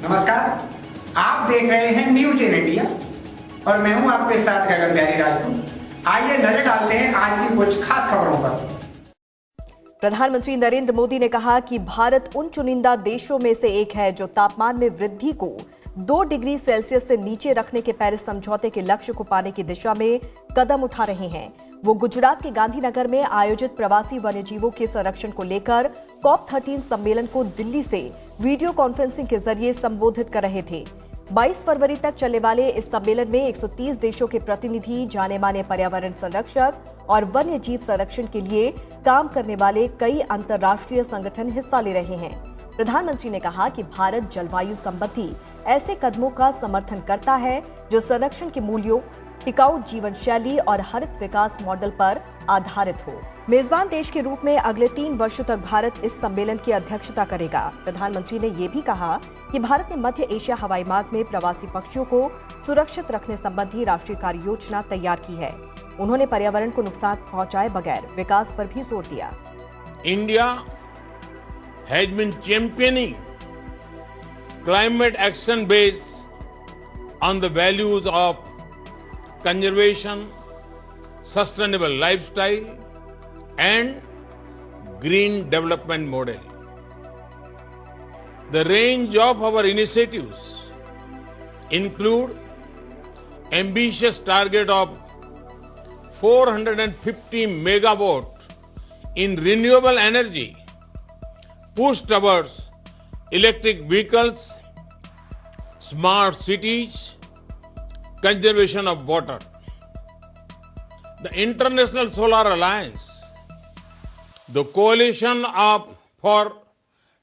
नमस्कार, आप देख रहे हैं न्यूज इन इंडिया और मैं हूं आपके साथ गगन बिहारी राजपूत। आइए नजर डालते हैं आज की कुछ खास खबरों पर। प्रधानमंत्री नरेंद्र मोदी ने कहा कि भारत उन चुनिंदा देशों में से एक है जो तापमान में वृद्धि को 2 डिग्री सेल्सियस से नीचे रखने के पेरिस समझौते के लक्ष्य को पाने की दिशा में कदम उठा रहे हैं। वो गुजरात के गांधीनगर में आयोजित प्रवासी वन्यजीवों के संरक्षण को लेकर COP13 सम्मेलन को दिल्ली से वीडियो कॉन्फ्रेंसिंग के जरिए संबोधित कर रहे थे। 22 फरवरी तक चलने वाले इस सम्मेलन में 130 देशों के प्रतिनिधि, जाने माने पर्यावरण संरक्षक और वन्य जीव संरक्षण के लिए काम करने वाले कई अंतर्राष्ट्रीय संगठन हिस्सा ले रहे हैं। प्रधानमंत्री ने कहा कि भारत जलवायु संबंधी ऐसे कदमों का समर्थन करता है जो संरक्षण के मूल्यों, टिकाऊ जीवन शैली और हरित विकास मॉडल पर आधारित हो। मेजबान देश के रूप में अगले 3 वर्षों तक भारत इस सम्मेलन की अध्यक्षता करेगा। प्रधानमंत्री ने यह भी कहा कि भारत ने मध्य एशिया हवाई मार्ग में प्रवासी पक्षियों को सुरक्षित रखने संबंधी राष्ट्रीय कार्य योजना तैयार की है। उन्होंने पर्यावरण को नुकसान पहुंचाए बगैर विकास पर भी जोर दिया। India has been championing climate action based on the values of conservation, sustainable lifestyle and green development model. The range of our initiatives include ambitious target of 450 megawatt in renewable energy, push towards electric vehicles, smart cities, conservation of water. The International Solar Alliance, the Coalition for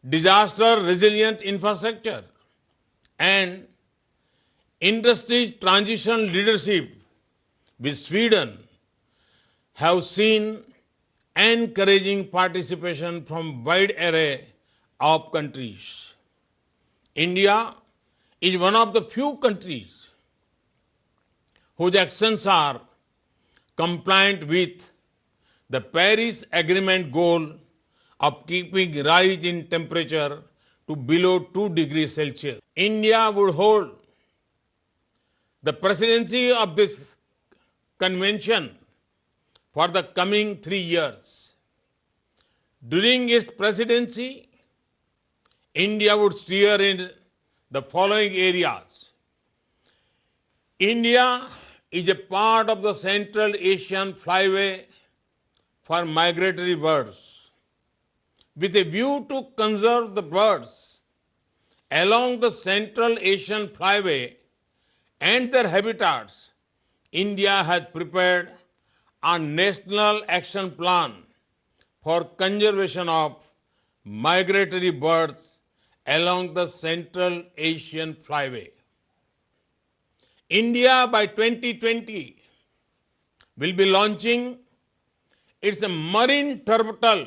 Disaster Resilient Infrastructure, and Industry's Transition Leadership with Sweden have seen encouraging participation from wide array of countries. India is one of the few countries whose actions are compliant with the Paris Agreement goal of keeping rise in temperature to below 2 degrees Celsius. India would hold the presidency of this convention for the coming 3 years. During its presidency, India would steer in the following areas. India is a part of the Central Asian Flyway for migratory birds. With a view to conserve the birds along the Central Asian Flyway and their habitats, India has prepared a national action plan for conservation of migratory birds along the Central Asian Flyway. India by 2020 will be launching its marine turtle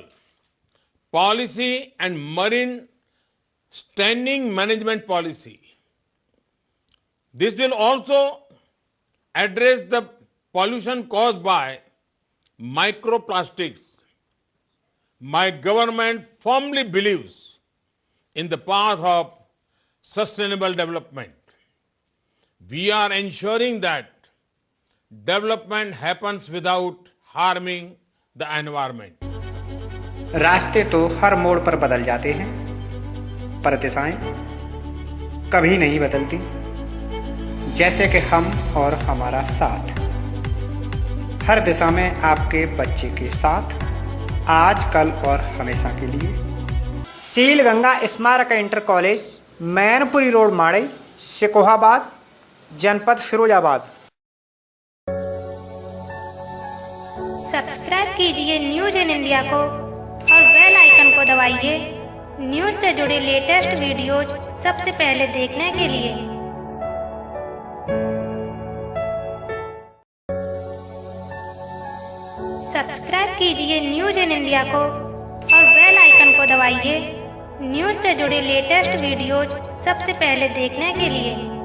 policy and marine standing management policy. This will also address the pollution caused by microplastics. My government firmly believes in the path of sustainable development. We are ensuring that development happens without harming the environment. रास्ते तो हर मोड़ पर बदल जाते हैं, पर दिशाएं कभी नहीं बदलती। जैसे कि हम और हमारा साथ, हर दिशा में आपके बच्चे के साथ, आज, कल और हमेशा के लिए। Seel Ganga Smarak inter college, Mainpuri road, Madai, Sikohabad, जनपद फिरोजाबाद। सब्सक्राइब कीजिए न्यूज इन इंडिया को और बेल आइकन को दबाइए न्यूज से जुड़े लेटेस्ट वीडियोज सबसे पहले देखने के लिए। सब्सक्राइब कीजिए न्यूज इन इंडिया को और बेल आइकन को दबाइए न्यूज से जुड़े लेटेस्ट वीडियोज सबसे पहले देखने के लिए।